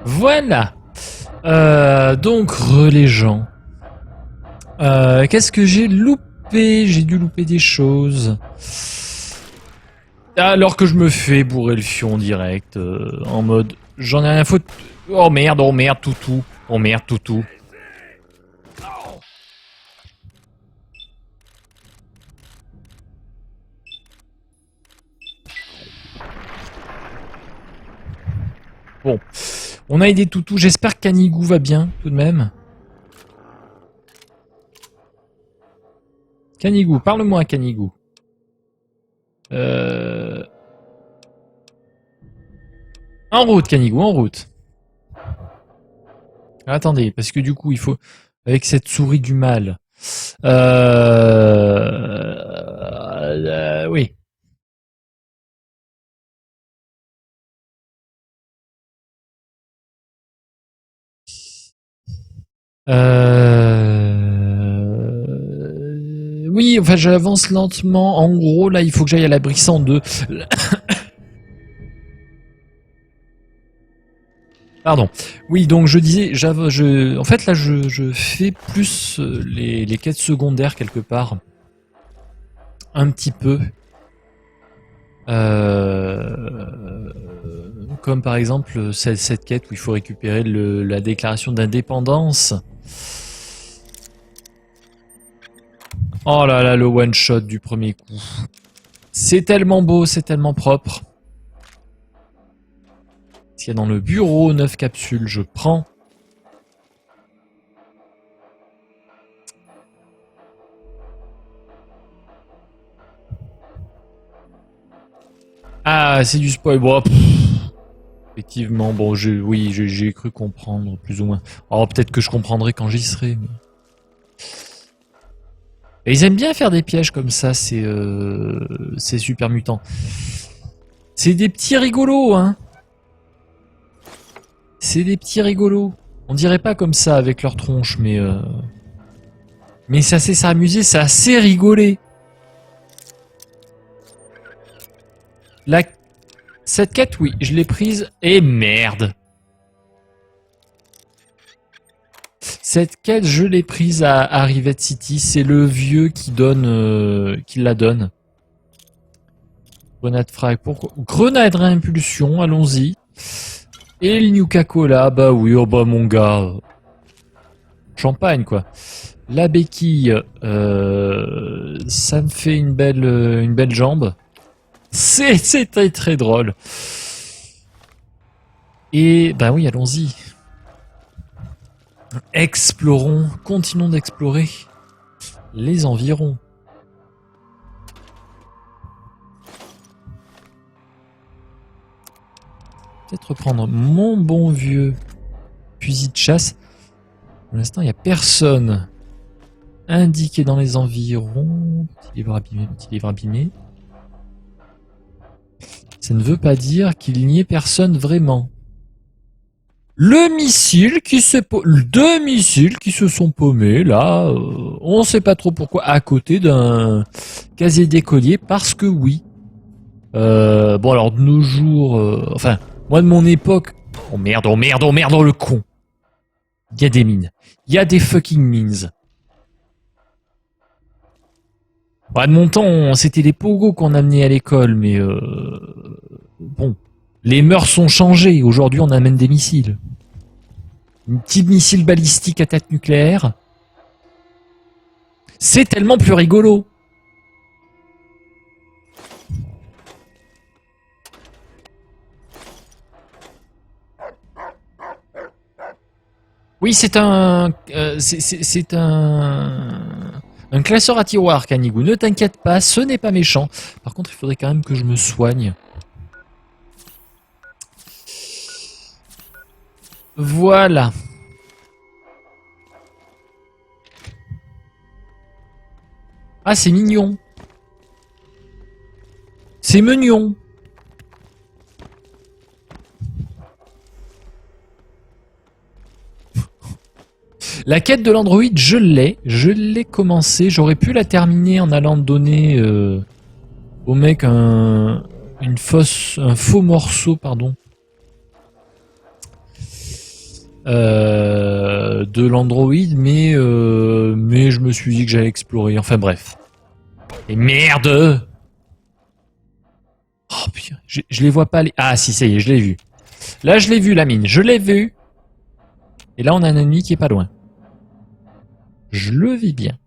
Voilà. Donc, les gens. Qu'est-ce que j'ai loupé? J'ai dû louper des choses. Alors que je me fais bourrer le fion direct, en mode j'en ai rien à foutre. Oh merde, toutou. Oh merde, toutou. Bon, on a aidé toutou. J'espère que Canigou va bien tout de même. Canigou, parle-moi, Canigou. En route, Canigou, en route. Attendez, parce que du coup, il faut... Avec cette souris du mal... oui. Oui, enfin, j'avance lentement. En gros, là, il faut que j'aille à la Brisson 2. Pardon. Oui, donc je disais, en fait là je fais plus les quêtes secondaires quelque part. Un petit peu. Comme par exemple cette quête où il faut récupérer la déclaration d'indépendance. Oh là là, le one shot du premier coup. C'est tellement beau, c'est tellement propre. S'il y a dans le bureau 9 capsules, je prends. Ah, c'est du spoil. Bon, effectivement, bon, oui, j'ai cru comprendre, plus ou moins. Alors, peut-être que je comprendrai quand j'y serai. Mais... Et ils aiment bien faire des pièges comme ça, c'est super mutant. C'est des petits rigolos, hein. C'est des petits rigolos. On dirait pas comme ça avec leur tronche, mais c'est assez s'amuser, c'est assez rigolé. Cette quête, oui, je l'ai prise. Et merde. Cette quête, je l'ai prise à Rivet City. C'est le vieux qui la donne. Grenade frag, pourquoi? Grenade réimpulsion, allons-y. Et le Nuka Cola, bah oui, oh bah mon gars. Champagne, quoi. La béquille, ça me fait une belle jambe. C'est très très drôle. Et bah oui, allons-y. Explorons, continuons d'explorer les environs. Peut-être reprendre mon bon vieux fusil de chasse. Pour l'instant, il n'y a personne indiqué dans les environs. Petit livre abîmé, petit livre abîmé. Ça ne veut pas dire qu'il n'y ait personne vraiment. Deux missiles qui se sont paumés là, on ne sait pas trop pourquoi, à côté d'un casier d'écolier, parce que oui. Bon alors de nos jours, enfin moi de mon époque, oh merde, oh le con. Il y a des mines, il y a des fucking mines. Bah, de mon temps, c'était des pogos qu'on amenait à l'école, mais bon, les mœurs sont changées. Aujourd'hui, on amène des missiles. Un petit missile balistique à tête nucléaire. C'est tellement plus rigolo. Oui, c'est un classeur à tiroir, Canigou. Ne t'inquiète pas, ce n'est pas méchant. Par contre, il faudrait quand même que je me soigne. Voilà. Ah, c'est mignon. C'est mignon. La quête de l'androïde, je l'ai commencé. J'aurais pu la terminer en allant donner au mec un faux morceau, pardon, de l'Android, mais je me suis dit que j'allais explorer. Enfin bref. Et merde! Oh putain, je les vois pas. Ah si, ça y est, je l'ai vu. Là, je l'ai vu, la mine. Je l'ai vu. Et là, on a un ennemi qui est pas loin. Je le vis bien.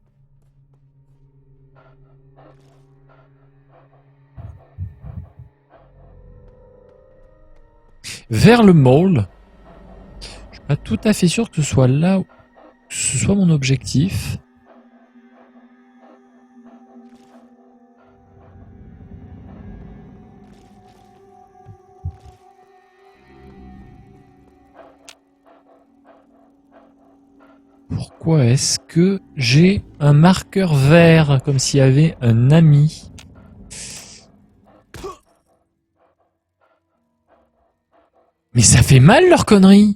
Vers le mall. Je suis pas tout à fait sûr que ce soit là, que ce soit mon objectif. Pourquoi est-ce que j'ai un marqueur vert comme s'il y avait un ami? Mais ça fait mal leur connerie.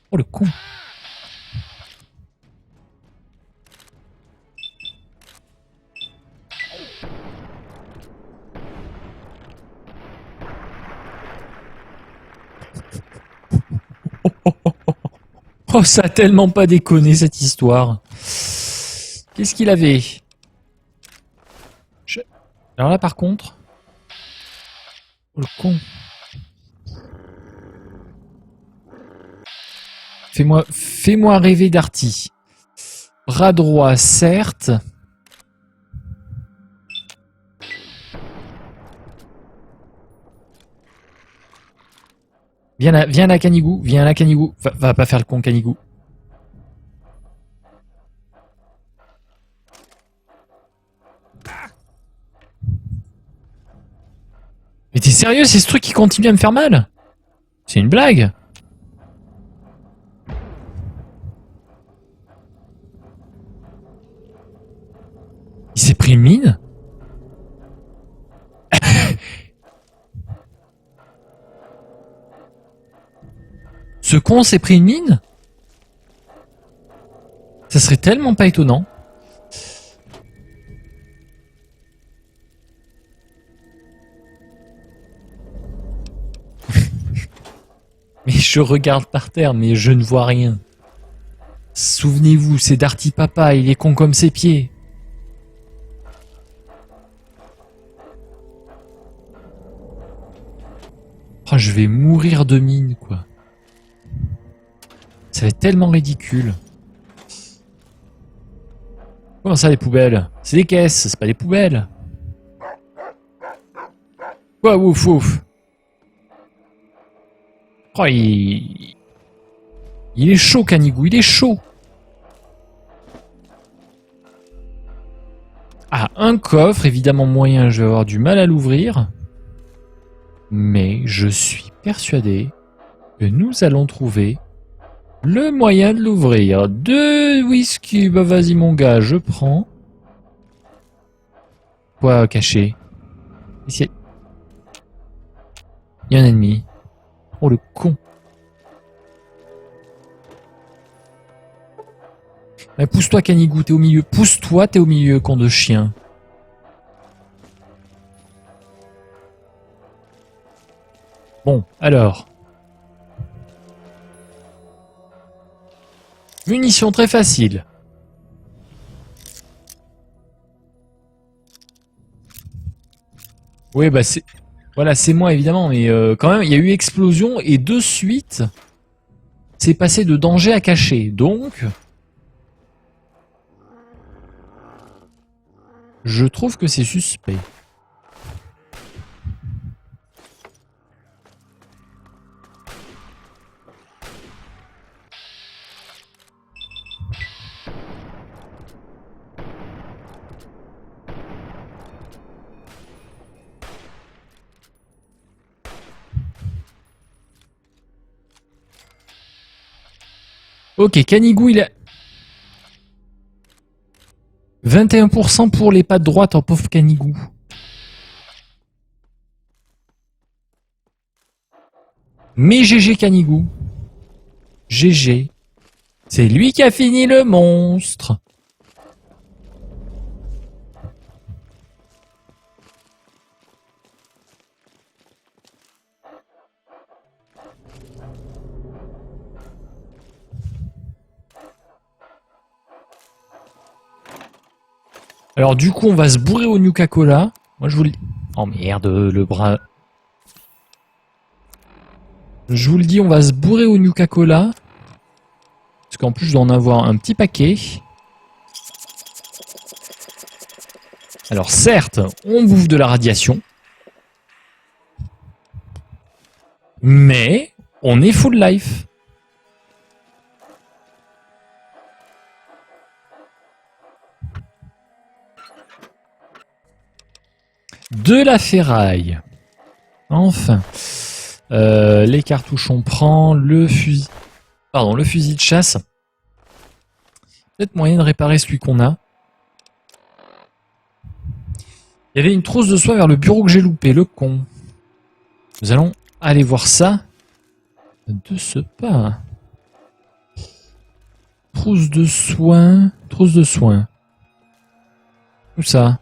Oh le con. Oh, ça a tellement pas déconné cette histoire. Qu'est-ce qu'il avait? Alors là par contre... Oh le con. Fais-moi rêver Darty. Bras droit, certes. Viens là, Canigou. Viens là, Canigou. Va pas faire le con, Canigou. Mais t'es sérieux, c'est ce truc qui continue à me faire mal? C'est une blague? Il s'est pris une mine? Ce con s'est pris une mine? Ça serait tellement pas étonnant. Mais je regarde par terre, mais je ne vois rien. Souvenez-vous, c'est Darty Papa, il est con comme ses pieds. Oh, je vais mourir de mine, quoi. Ça va être tellement ridicule. Comment ça, les poubelles? C'est des caisses, c'est pas des poubelles. Quoi, ouf, ouf. Oh, il est chaud, Canigou, il est chaud. Ah, un coffre, évidemment moyen, je vais avoir du mal à l'ouvrir. Mais je suis persuadé que nous allons trouver le moyen de l'ouvrir. 2 whisky, bah vas-y mon gars, je prends. Quoi caché? Ici. Il y a un ennemi. Oh le con. Pousse-toi Canigou, t'es au milieu. Pousse-toi, t'es au milieu, con de chien. Bon, alors. Munition très facile. Oui, bah c'est... Voilà, c'est moi évidemment, mais quand même, il y a eu explosion et de suite, c'est passé de danger à caché. Donc, je trouve que c'est suspect. Ok, Canigou, il a... 21% pour les pattes droites en pauvre Canigou. Mais GG Canigou. GG. C'est lui qui a fini le monstre. Alors du coup, on va se bourrer au Nuka-Cola. Moi, je vous le dis. Oh merde, le bras. Je vous le dis, on va se bourrer au Nuka-Cola. Parce qu'en plus, je dois en avoir un petit paquet. Alors certes, on bouffe de la radiation. Mais on est full life. De la ferraille. Enfin. Les cartouches on prend. Le fusil. Pardon, le fusil de chasse. Peut-être moyen de réparer celui qu'on a. Il y avait une trousse de soie vers le bureau que j'ai loupé, le con. Nous allons aller voir ça de ce pas. Trousse de soins. Trousse de soins. Où ça?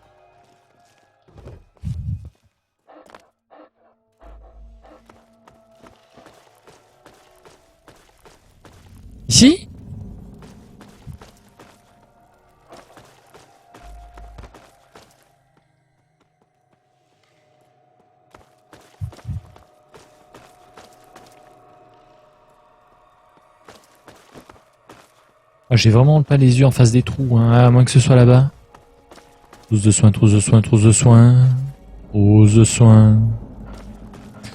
Ici? Ah, j'ai vraiment pas les yeux en face des trous, hein, à moins que ce soit là-bas. Trousse de soins, trousse de soins, trousse de soins. Trousse de soins.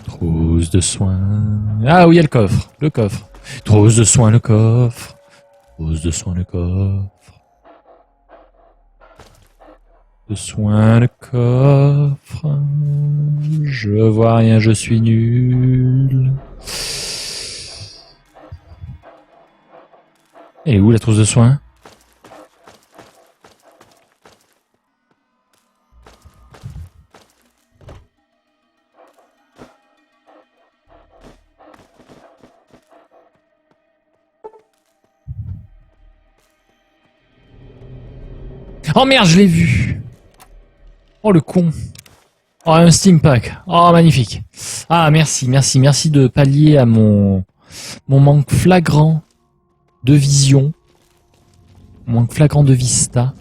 Trousse de soins. Ah oui, il y a le coffre. Le coffre. Trousse de soins, le coffre. Trousse de soins, le coffre. De soins, le coffre. Je vois rien, je suis nul. Elle est où la trousse de soins? Oh merde, je l'ai vu. Oh le con. Oh un Steam Pack. Oh magnifique. Ah merci, merci, merci de pallier à mon manque flagrant de vision. Mon manque flagrant de vista.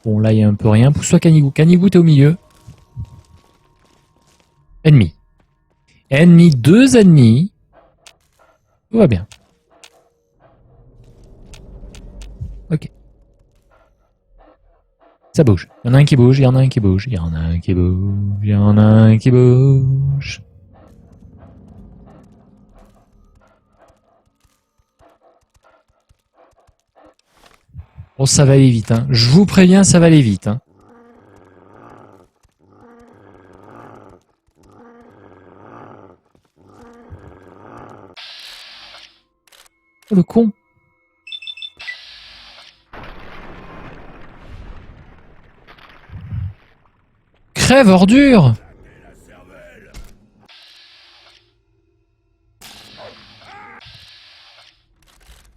Bon là il y a un peu rien. Pousse-toi Canigou. Canigou t'es au milieu. Ennemi. Ennemi, 2 ennemis. Tout va bien. Ok. Ça bouge. Il y en a un qui bouge, il y en a un qui bouge, il y en a un qui bouge, il y en a un qui bouge. Oh, ça va aller vite, hein. Je vous préviens, ça va aller vite, hein. Oh, le con. Crève, ordure!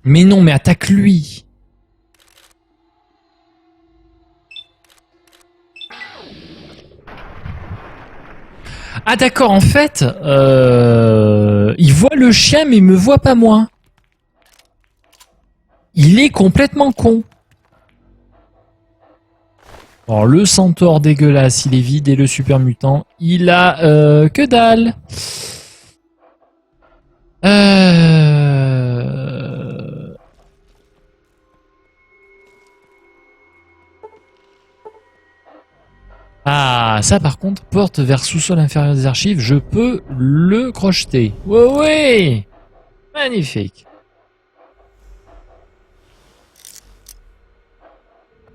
Mais non, mais attaque lui! Ah d'accord, en fait, il voit le chien mais il me voit pas moi. Il est complètement con. Alors le centaure dégueulasse, il est vide et le super mutant, il a que dalle. Ah, ça par contre, porte vers sous-sol inférieur des archives, je peux le crocheter. Ouais, ouais. Magnifique.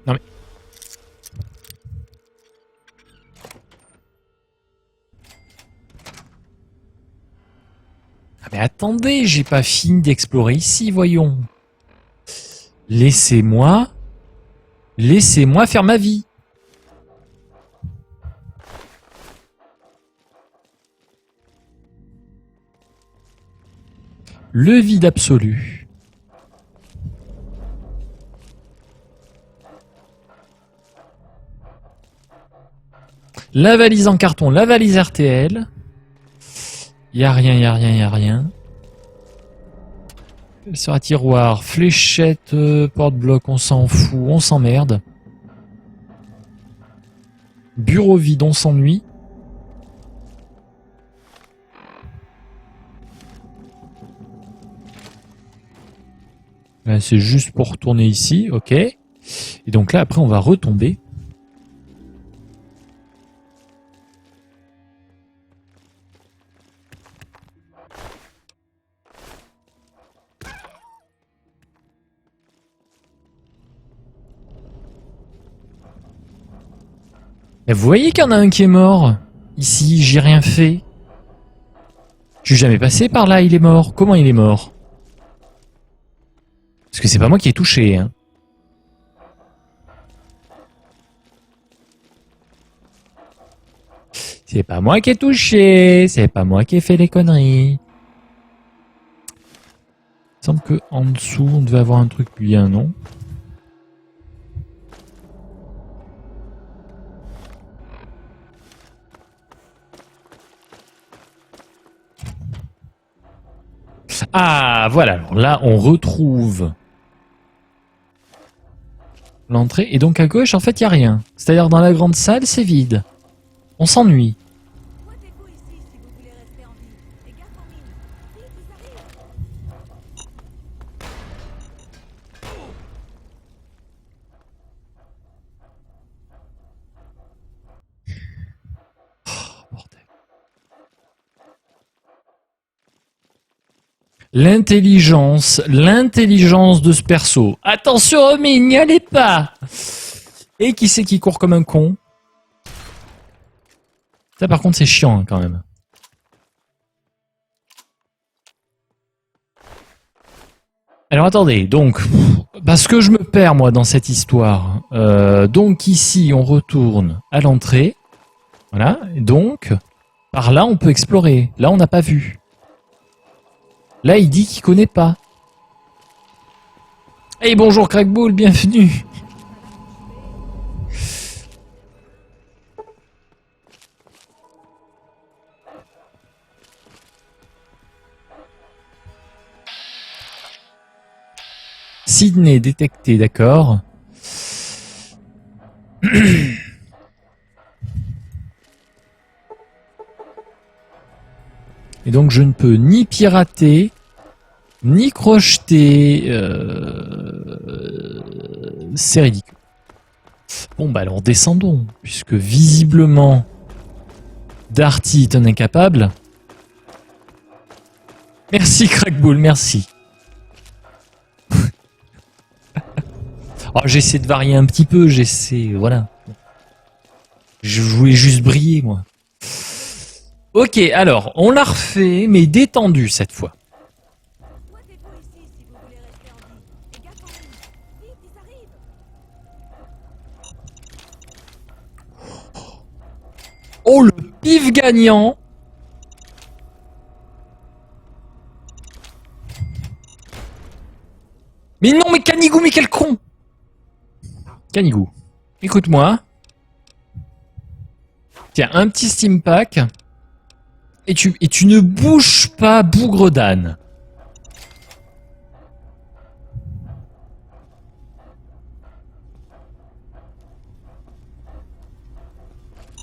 Non mais... Ah mais attendez, j'ai pas fini d'explorer ici, voyons. Laissez-moi faire ma vie. Le vide absolu. La valise en carton, la valise RTL. Y a rien, y a rien, y a rien. Sur un tiroir, fléchette, porte-bloc, on s'en fout, on s'emmerde. Bureau vide, on s'ennuie. C'est juste pour retourner ici, ok. Et donc là, après, on va retomber. Et vous voyez qu'il y en a un qui est mort. Ici, j'ai rien fait. Je suis jamais passé par là, il est mort. Comment il est mort? Parce que c'est pas moi qui ai touché, hein. C'est pas moi qui ai touché, c'est pas moi qui ai fait les conneries. Il semble que en dessous, on devait avoir un truc bien, non? Ah, voilà. Alors là, on retrouve l'entrée. Et donc à gauche, en fait, il n'y a rien. C'est-à-dire dans la grande salle, c'est vide. On s'ennuie. L'intelligence de ce perso. Attention, mais n'y allez pas. Et qui c'est qui court comme un con? Ça, par contre, c'est chiant, hein, quand même. Alors, attendez. Donc, parce que je me perds, moi, dans cette histoire. Donc, ici, on retourne à l'entrée. Voilà. Donc, par là, on peut explorer. Là, on n'a pas vu. Là, il dit qu'il connaît pas. Hey, bonjour Crackbull, bienvenue. Sydney détecté, d'accord. Et donc je ne peux ni pirater, ni crocheter. C'est ridicule. Bon bah alors descendons, puisque visiblement Darty est un incapable. Merci Crackbull, merci. Oh, j'essaie de varier un petit peu, voilà. Je voulais juste briller, moi. Ok, alors, on l'a refait, mais détendu cette fois. Oh, le pif gagnant! Mais non, mais Canigou, mais quel con! Canigou, écoute-moi. Tiens, un petit steam pack. Et tu ne bouges pas, bougre d'âne.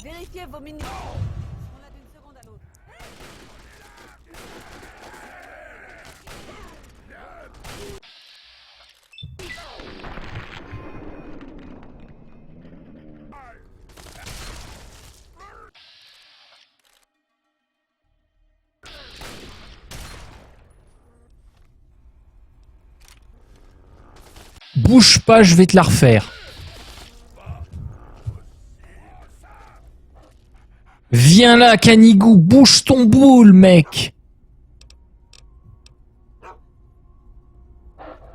Vérifiez vos munitions. On a d'une seconde à l'autre. Bouge pas, je vais te la refaire. Viens là, Canigou, bouge ton boule, mec.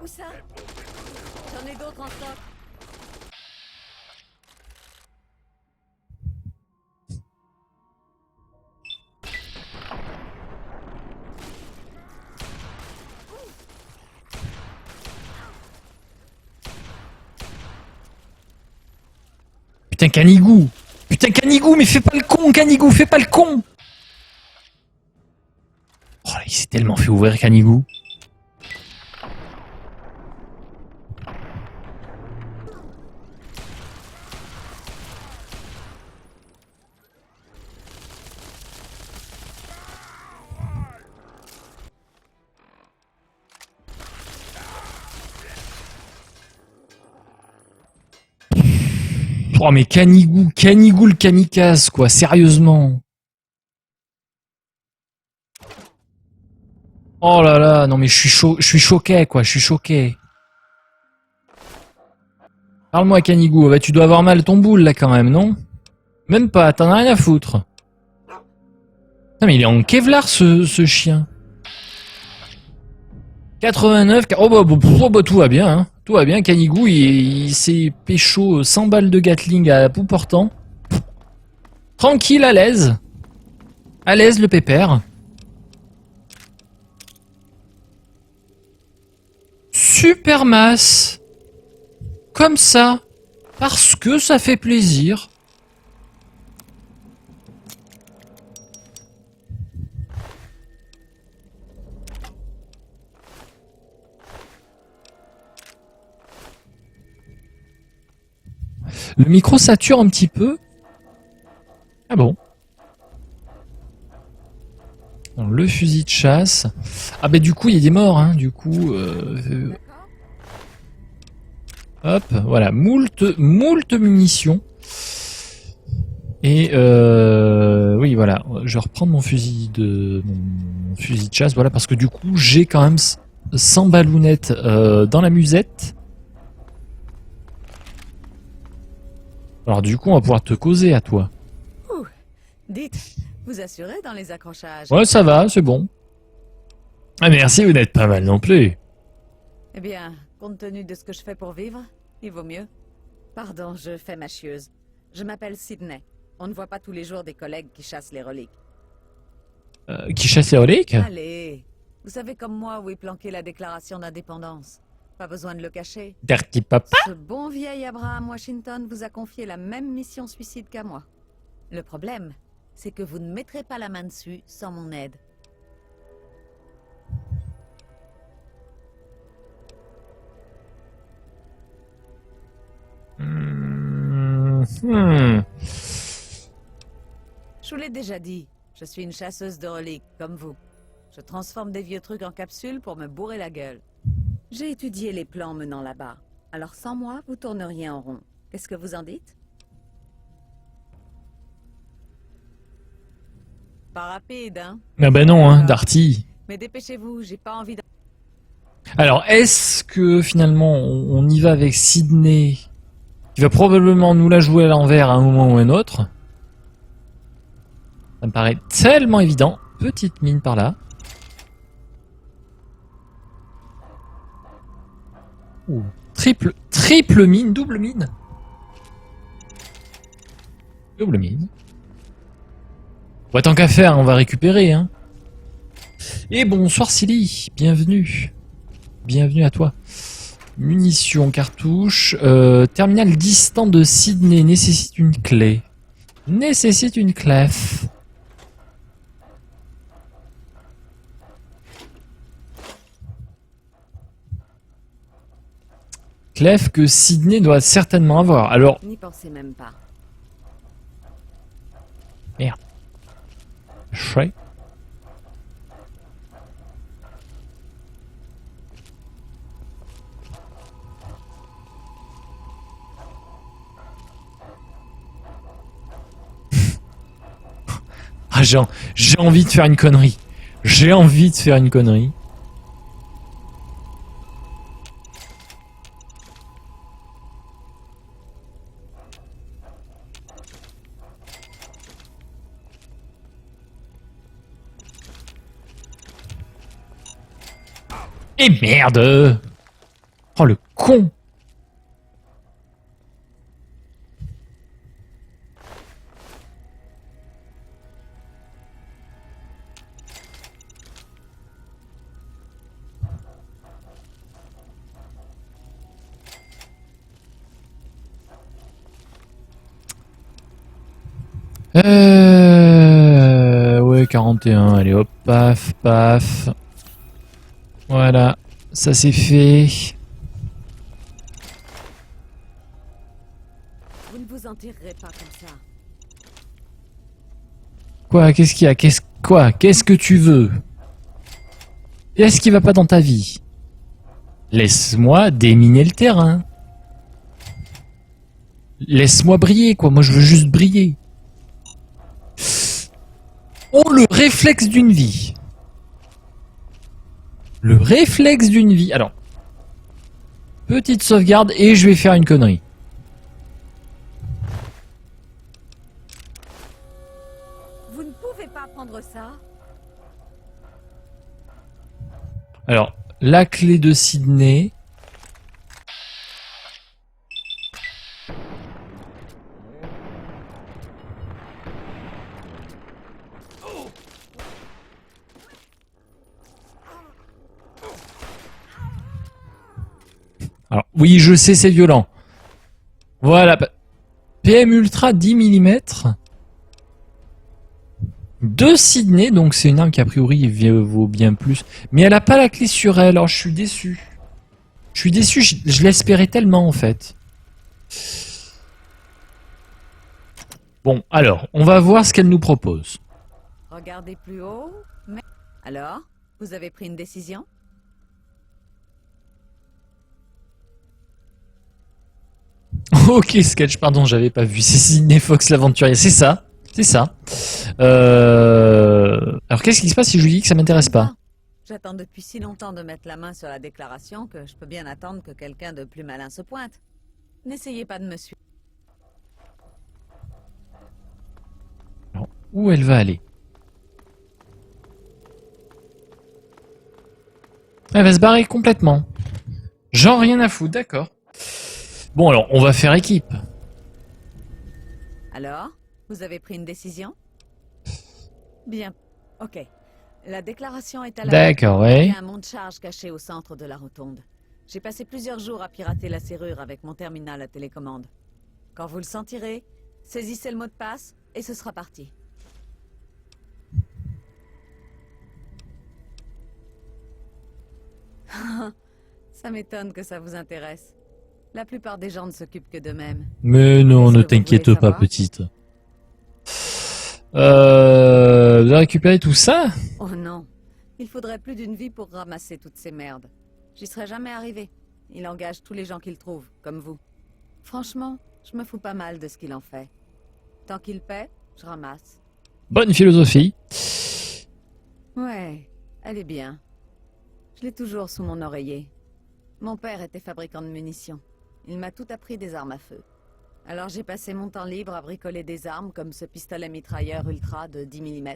Où ça? J'en ai d'autres en stock. Putain, Canigou. Putain, Canigou, mais fais pas le con, Canigou, fais pas le con. Oh, il s'est tellement fait ouvrir, Canigou. Oh mais Canigou le kamikaze quoi, sérieusement. Oh là là, non mais je suis choqué quoi, je suis choqué. Parle-moi Canigou, bah tu dois avoir mal ton boule là quand même, non? Même pas, t'en as rien à foutre. Non mais il est en Kevlar ce chien. 89, oh bah tout va bien, hein. Tout va bien, Canigou il s'est pécho 100 balles de Gatling à bout portant. Tranquille, à l'aise. À l'aise le pépère. Super masse. Comme ça. Parce que ça fait plaisir. Le micro sature un petit peu. Ah bon. Bon, le fusil de chasse. Ah bah du coup il y a des morts, hein. Du coup... Hop, voilà. Moult munitions. Et oui voilà. Je vais reprendre mon fusil de chasse. Voilà, parce que du coup j'ai quand même 100 ballonnettes dans la musette. Alors du coup on va pouvoir te causer à toi. Ouh. Dites, vous assurez dans les accrochages? Ouais ça va, c'est bon. Ah merci, vous n'êtes pas mal non plus. Eh bien, compte tenu de ce que je fais pour vivre, il vaut mieux. Pardon, je fais ma chieuse. Je m'appelle Sydney. On ne voit pas tous les jours des collègues qui chassent les reliques. Qui chasse les reliques? Allez, vous savez comme moi où est planquée la déclaration d'indépendance. Pas besoin de le cacher. Dirty papa. Ce bon vieil Abraham Washington vous a confié la même mission suicide qu'à moi. Le problème, c'est que vous ne mettrez pas la main dessus sans mon aide. Je vous l'ai déjà dit, je suis une chasseuse de reliques, comme vous. Je transforme des vieux trucs en capsules pour me bourrer la gueule. J'ai étudié les plans menant là-bas. Alors sans moi, vous tourneriez en rond. Qu'est-ce que vous en dites? Pas rapide, hein? Ah bah non, hein, Darty. Mais dépêchez-vous, j'ai pas envie de... Alors, est-ce que finalement on y va avec Sydney, qui va probablement nous la jouer à l'envers à un moment ou à un autre? Ça me paraît tellement évident. Petite mine par là. Ouh. Triple mine, double mine. Double mine. Ouais, tant qu'à faire, on va récupérer, hein. Et bonsoir Silly, bienvenue. Bienvenue à toi. Munitions, cartouches. Terminal distant de Sydney nécessite une clé. Nécessite une clef. Clef que Sydney doit certainement avoir. Alors, N'y pensez même pas. merde. Chouette. Ah, j'ai envie de faire une connerie. J'ai envie de faire une connerie. Et merde! Oh le con! Ouais, 41, allez hop, paf, paf. Voilà, ça c'est fait. Vous ne vous en tirerez pas comme ça. Quoi, qu'est-ce qu'il y a? Qu'est-ce que tu veux? Qu'est-ce qui va pas dans ta vie? Laisse-moi déminer le terrain. Laisse-moi briller, quoi. Moi, je veux juste briller. Oh, le réflexe d'une vie. Le réflexe d'une vie. Alors, petite sauvegarde et je vais faire une connerie. Vous ne pouvez pas prendre ça. Alors, la clé de Sydney. Alors, oui, je sais, c'est violent. Voilà. PM Ultra 10 mm. De Sydney, donc c'est une arme qui a priori vaut bien plus. Mais elle a pas la clé sur elle, alors je suis déçu. Je suis déçu, je l'espérais tellement en fait. Bon, alors, on va voir ce qu'elle nous propose. Regardez plus haut. Mais... Alors, vous avez pris une décision? Ok, Sketch, pardon, j'avais pas vu. C'est Sydney Fox l'aventurier, c'est ça. C'est ça. Alors qu'est-ce qui se passe si je lui dis que ça m'intéresse pas? J'attends depuis si longtemps de mettre la main sur la déclaration que je peux bien attendre que quelqu'un de plus malin se pointe. N'essayez pas de me suivre. Alors, où elle va aller? Elle va se barrer complètement. Genre rien à foutre, d'accord. Bon alors, on va faire équipe. Alors, vous avez pris une décision? Bien. Ok. La déclaration est à la... D'accord, Il ouais. y a un monte-charge caché au centre de la rotonde. J'ai passé plusieurs jours à pirater la serrure avec mon terminal à télécommande. Quand vous le sentirez, saisissez le mot de passe et ce sera parti. Ça m'étonne que ça vous intéresse. La plupart des gens ne s'occupent que d'eux-mêmes. Mais non, Qu'est-ce ne que vous t'inquiète voulez pas, savoir? petite. Vous avez récupéré tout ça? Oh non. Il faudrait plus d'une vie pour ramasser toutes ces merdes. J'y serais jamais arrivé. Il engage tous les gens qu'il trouve, comme vous. Franchement, je me fous pas mal de ce qu'il en fait. Tant qu'il paie, je ramasse. Bonne philosophie. Ouais, elle est bien. Je l'ai toujours sous mon oreiller. Mon père était fabricant de munitions. Il m'a tout appris des armes à feu. Alors j'ai passé mon temps libre à bricoler des armes comme ce pistolet mitrailleur ultra de 10 mm.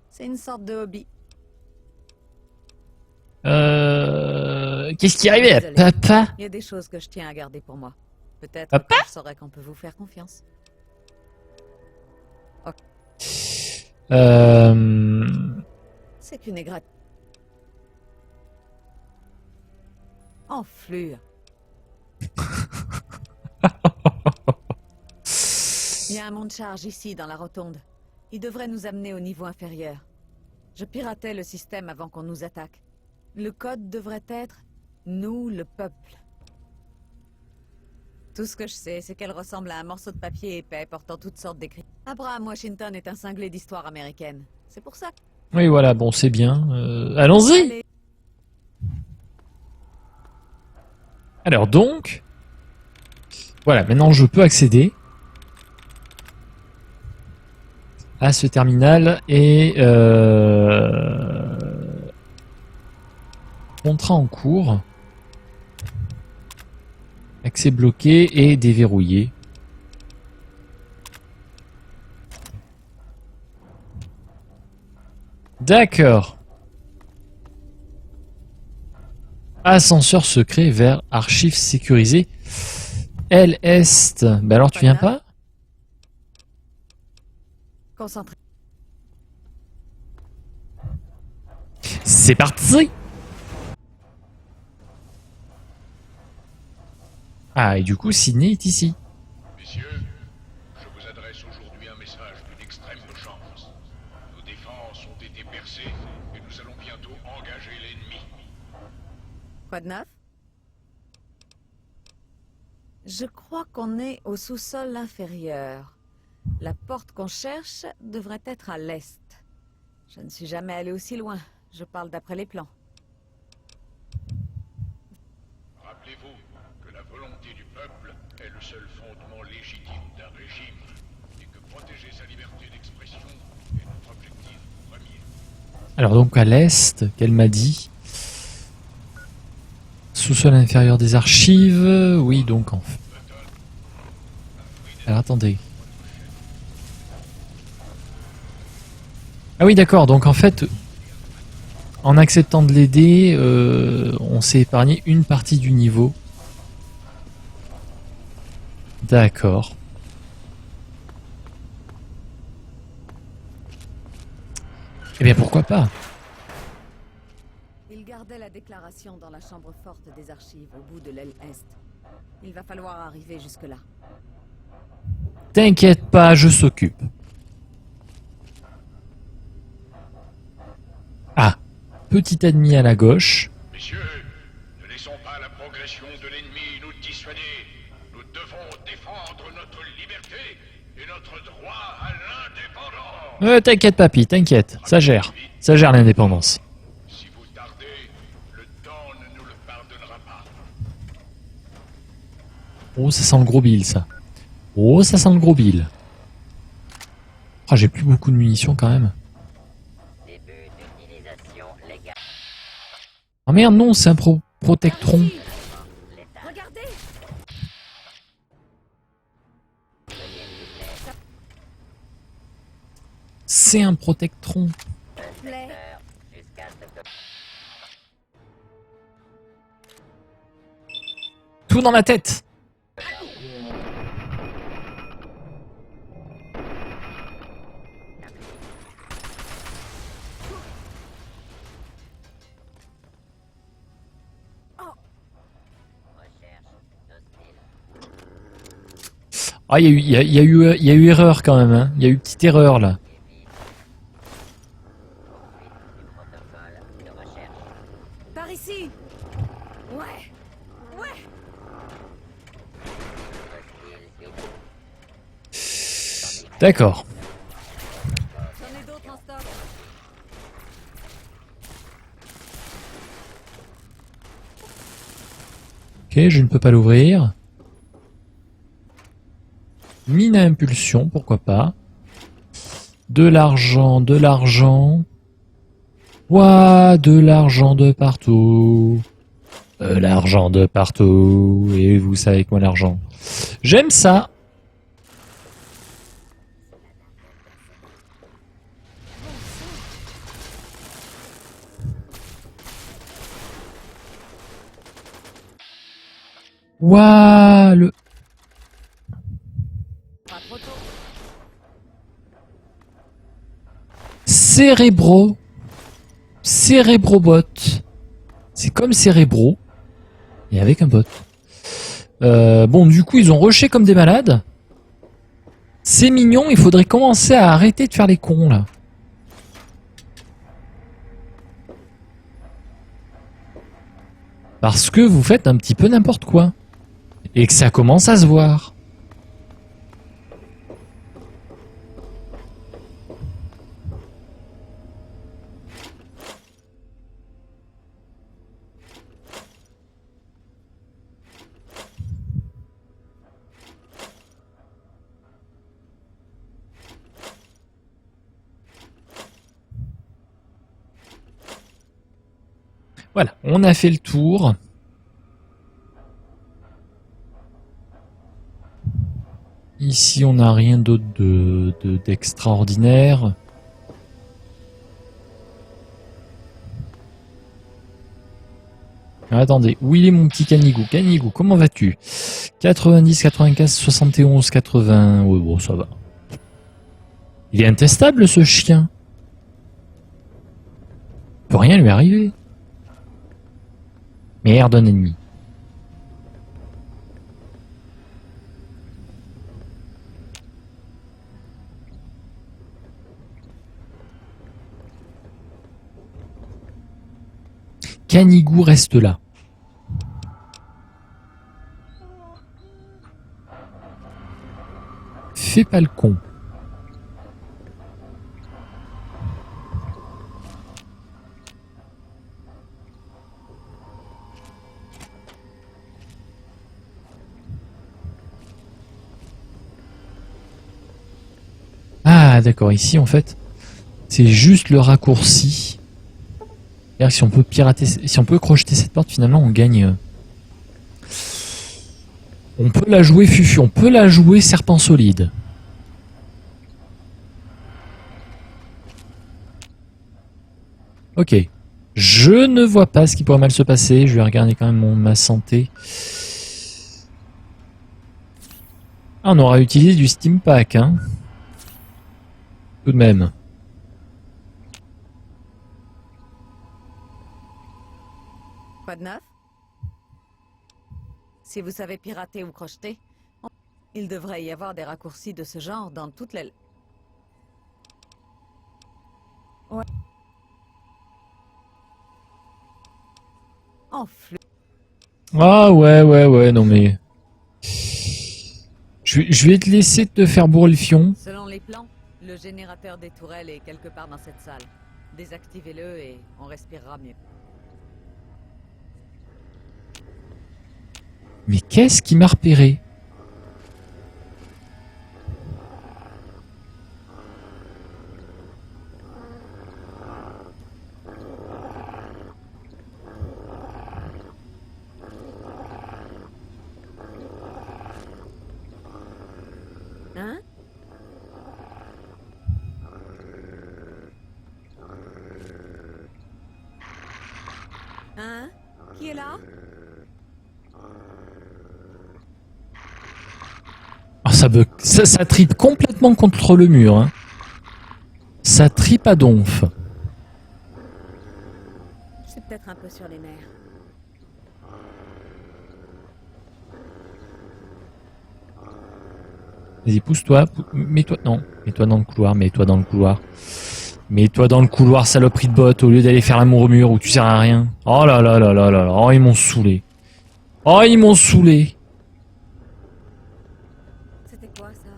C'est une sorte de hobby. Qu'est-ce qui est arrivé à Désolé. papa? Il y a des choses que je tiens à garder pour moi. Peut-être Papa? que je saurais qu'on peut vous faire confiance. C'est qu'une égratignure. Enflure. Il y a un monte-charge ici, dans la rotonde. Il devrait nous amener au niveau inférieur. Je piratais le système avant qu'on nous attaque. Le code devrait être « Nous, le peuple ». Tout ce que je sais, c'est qu'elle ressemble à un morceau de papier épais portant toutes sortes d'écrits. Abraham Washington est un cinglé d'histoire américaine. C'est pour ça. Oui, voilà, bon, c'est bien. Allons-y. Allez. Alors donc, voilà, maintenant je peux accéder à ce terminal et contrat en cours, accès bloqué et déverrouillé. D'accord. Ascenseur secret vers archives sécurisées. Elle est. Ben alors tu viens pas? Concentré. C'est parti. Ah et du coup Sydney est ici. Messieurs, je vous adresse aujourd'hui un message d'une extrême urgence. Nos défenses ont été percées et nous allons bientôt engager l'ennemi. Quoi de neuf? Je crois qu'on est au sous-sol inférieur. La porte qu'on cherche devrait être à l'est. Je ne suis jamais allé aussi loin. Je parle d'après les plans. Rappelez-vous que la volonté du peuple est le seul fondement légitime Alors donc à l'est, qu'elle m'a dit. Sous-sol inférieur des archives. Oui, donc en fait. Alors attendez. Ah oui, d'accord. Donc en fait, en acceptant de l'aider, on s'est épargné une partie du niveau. D'accord. Eh bien pourquoi pas? Il gardait la déclaration dans la chambre forte des archives au bout de l'aile est. Il va falloir arriver jusque-là. T'inquiète pas, je s'occupe. Ah, petit ennemi à la gauche. Messieurs, ne laissons pas la progression de l'ennemi nous dissuader. Nous devons défendre notre liberté et notre droit à l'indépendance. T'inquiète papy, t'inquiète, ça gère l'indépendance. Si vous tardez, le temps ne nous le pardonnera pas. Oh, ça sent le gros bill, ça. Oh, ça sent le gros bill. Ah, j'ai plus beaucoup de munitions quand même. Début d'utilisation légale. Ah merde, non, c'est un protectron. Regardez! C'est un protectron. Plaît. Jusqu'à ce que... Tout dans la tête. Recherche hostile. Ah, il y a eu erreur quand même, hein. Il y a eu petite erreur là. Protocole de recherche. Par ici! Ouais! Ouais! Hostile. D'accord. J'en ai d'autres en stock. Ok, je ne peux pas l'ouvrir. Mine à impulsion, pourquoi pas. De l'argent, de l'argent. Ouah, de l'argent de partout. De l'argent de partout. Et vous savez que moi l'argent. J'aime ça. Ouah, le... Pas trop tôt. Cérébro. Cérébrobot. C'est comme Cérébro. Et avec un bot. Bon, du coup, ils ont rushé comme des malades. C'est mignon, il faudrait commencer à arrêter de faire les cons, là. Parce que vous faites un petit peu n'importe quoi. Et que ça commence à se voir. Voilà, on a fait le tour. Ici, on n'a rien d'autre d'extraordinaire. Attendez, où il est mon petit Canigou? Canigou, comment vas-tu? 90, 95, 71, 80... Oui, bon, ça va. Il est intestable, ce chien. Il peut rien lui arriver. Merde, un ennemi. Canigou reste là. Fais pas le con. Ah d'accord, ici en fait, c'est juste le raccourci. C'est-à-dire que si on peut pirater, si on peut crocheter cette porte, finalement, on gagne. On peut la jouer fufu, on peut la jouer serpent solide. Ok. Je ne vois pas ce qui pourrait mal se passer. Je vais regarder quand même ma santé. Ah, on aura utilisé du Steam Pack, hein. Tout de même. Quoi de neuf? Si vous savez pirater ou crocheter, il devrait y avoir des raccourcis de ce genre dans toutes les... Ouais. En flux. Ah ouais, non mais... Je vais te laisser te faire bourrer le fion. Selon les plans, le générateur des tourelles est quelque part dans cette salle. Désactivez-le et on respirera mieux. Mais qu'est-ce qui m'a repéré? Hein? Hein? Qui est là? Ah, ça tripe complètement contre le mur. Hein. Ça tripe à donf. C'est peut-être un peu sur les nerfs. Vas-y, pousse-toi. Mets-toi. Non, mets-toi dans le couloir. Mets-toi dans le couloir. Mets-toi dans le couloir, saloperie de botte, au lieu d'aller faire l'amour au mur où tu sers à rien. Oh là là là là là là. Oh, ils m'ont saoulé. Oh, ils m'ont saoulé. C'était quoi ça?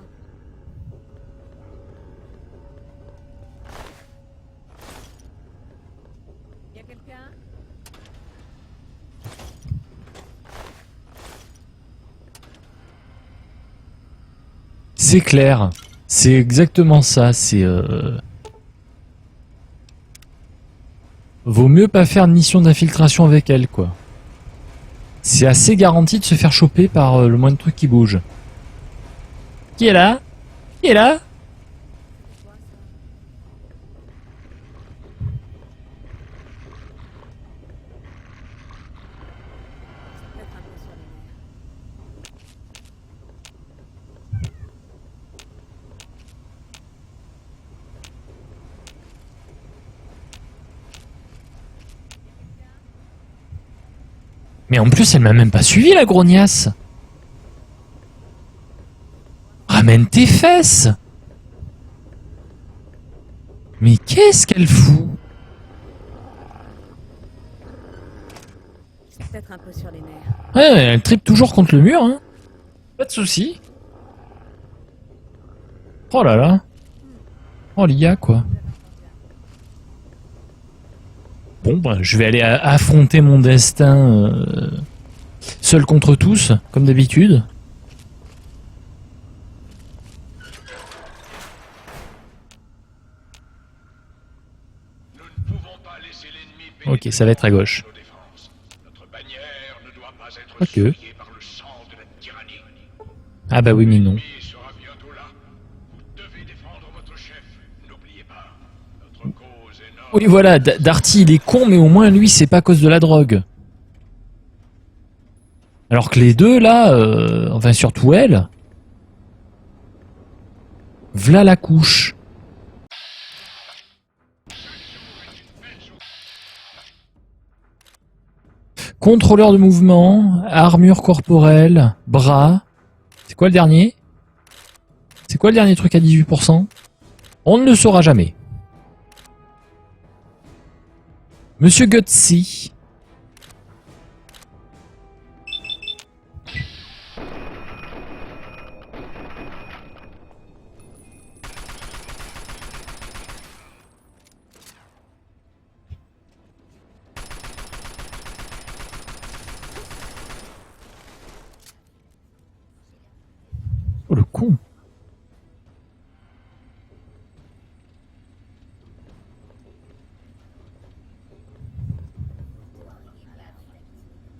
Y a quelqu'un? C'est clair. C'est exactement ça. C'est... Vaut mieux pas faire de mission d'infiltration avec elle, quoi. C'est assez garanti de se faire choper par le moindre truc qui bouge. Qui est là? Qui est là? Peut-être un peu sur les nerfs. Mais en plus, elle m'a même pas suivi, la grognasse. Ramène tes fesses. Mais qu'est-ce qu'elle fout? C'est peut-être un peu sur les nerfs. Ouais, elle tripe toujours contre le mur, hein. Pas de soucis. Oh là là. Oh l'IA, quoi. Bon, bah, je vais aller affronter mon destin seul contre tous, comme d'habitude. Nous ne pouvons pas laisser l'ennemi Ok, ça va être à gauche. nos défenses. Notre bannière ne doit pas être Ok. souillée par le sang de la tyrannie. Ah bah oui, mais non. L'ennemi sera bientôt là. Vous devez défendre votre chef. N'oubliez pas, notre cause est noble. Oui, voilà, Darty, il est con, mais au moins, lui, c'est pas à cause de la drogue. Alors que les deux, là, enfin, surtout elle, v'là la couche. Contrôleur de mouvement, armure corporelle, bras. C'est quoi le dernier? C'est quoi le dernier truc à 18%? On ne le saura jamais. Monsieur Gutsy. Oh le con.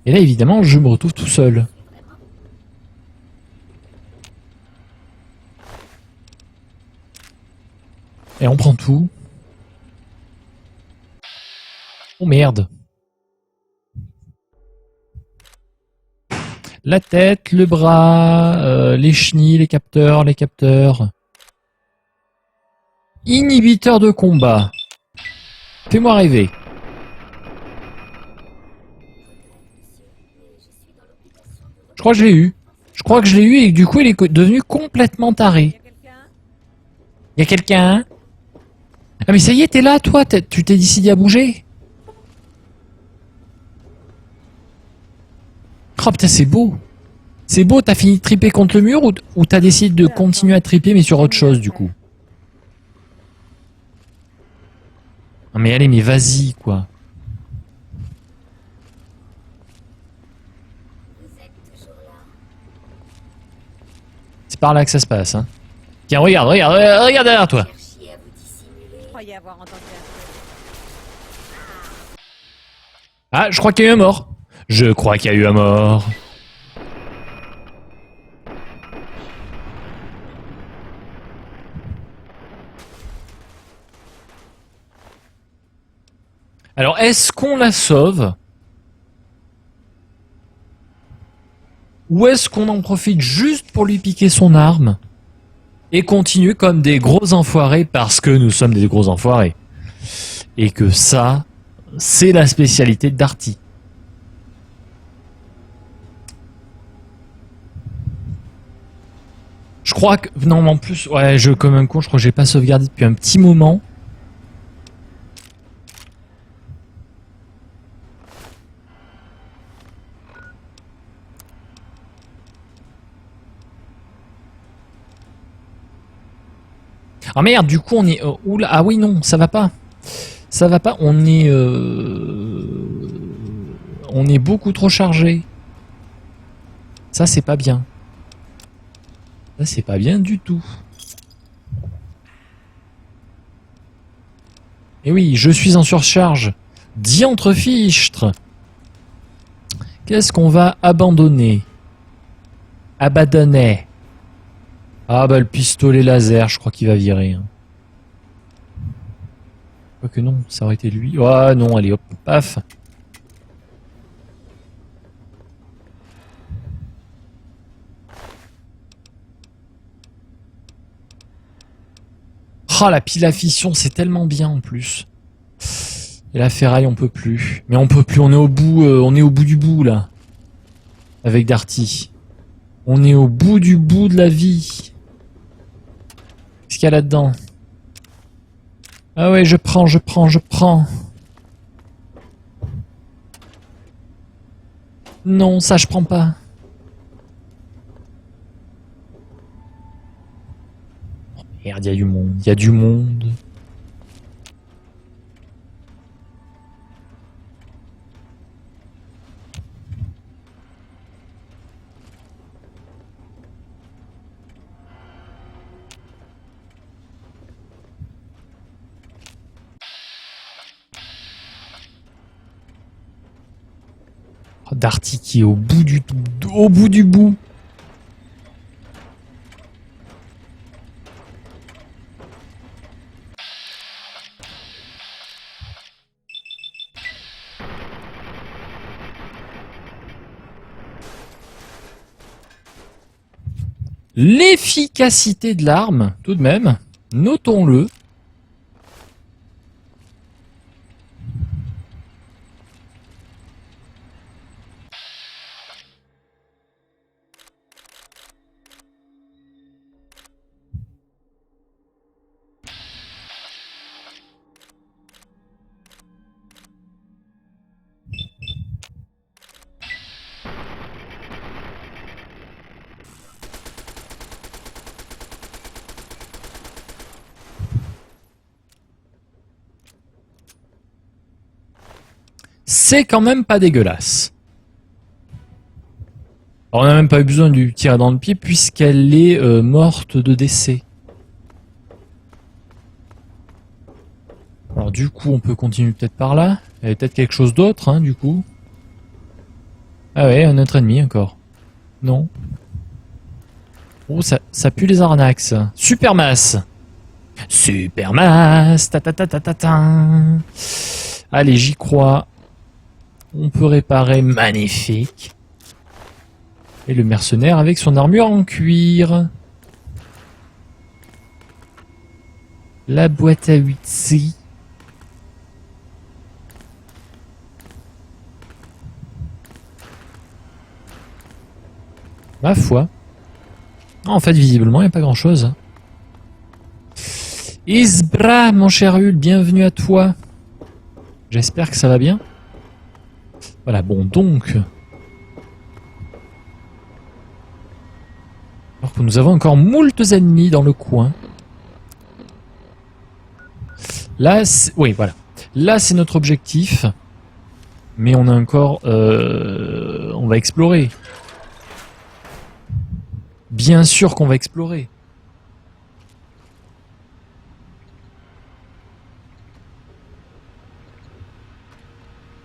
Et là, évidemment, je me retrouve tout seul. Et on prend tout. Oh merde. La tête, le bras, les chenilles, les capteurs, les capteurs. Inhibiteur de combat. Fais-moi rêver. Je crois que je l'ai eu. Je crois que je l'ai eu et du coup il est devenu complètement taré. Y a quelqu'un? Ah mais ça y est, t'es là toi, tu t'es décidé à bouger? Oh putain c'est beau. C'est beau, t'as fini de triper contre le mur ou t'as décidé de continuer à triper mais sur autre chose du coup? Non mais allez mais vas-y quoi. C'est par là que ça se passe hein. Tiens regarde, regarde derrière toi. Je croyais avoir entendu un truc. Ah je crois qu'il y a eu un mort. Je crois qu'il y a eu un mort. Alors, est-ce qu'on la sauve? Ou est-ce qu'on en profite juste pour lui piquer son arme et continuer comme des gros enfoirés parce que nous sommes des gros enfoirés? Et que ça, c'est la spécialité de Darty. Je crois que... Non, mais en plus... Ouais, comme un con, je crois que j'ai pas sauvegardé depuis un petit moment. Ah merde, du coup on est... oula, ah oui non, ça va pas. Ça va pas, on est... on est beaucoup trop chargé. Ça c'est pas bien. Ça c'est pas bien du tout. Et oui, je suis en surcharge. Diantre-fichtre. Qu'est-ce qu'on va abandonner? Abandonner. Ah bah le pistolet laser, je crois qu'il va virer. Hein. Quoique non, ça aurait été lui. Ah non, allez hop, paf. Ah la pile à fission, c'est tellement bien en plus. Et la ferraille, on peut plus. Mais on peut plus, on est au bout du bout là. Avec Darty. On est au bout du bout de la vie. Qu'est-ce qu'il y a là-dedans? Ah ouais, je prends. Non, ça je prends pas. Oh, merde, il y a du monde. Oh, Darty qui est au bout du bout. L'efficacité de l'arme, tout de même, notons-le. C'est quand même pas dégueulasse. Alors, on n'a même pas eu besoin de lui tirer dans le pied puisqu'elle est morte de décès. Alors du coup, on peut continuer peut-être par là. Il y avait peut-être quelque chose d'autre, hein, du coup. Ah ouais, un autre ennemi encore. Non. Oh, ça pue les arnaques, ça. Supermasse. Supermasse. Ta ta ta ta ta ta. Allez, j'y crois. On peut réparer. Magnifique. Et le mercenaire avec son armure en cuir. La boîte à outils. Ma foi. En fait, visiblement, il n'y a pas grand-chose. Isbra, mon cher Hul, bienvenue à toi. J'espère que ça va bien. Voilà, bon, donc... Alors que nous avons encore moultes ennemis dans le coin. Là, oui, voilà. Là, c'est notre objectif. Mais on a encore... on va explorer. Bien sûr qu'on va explorer.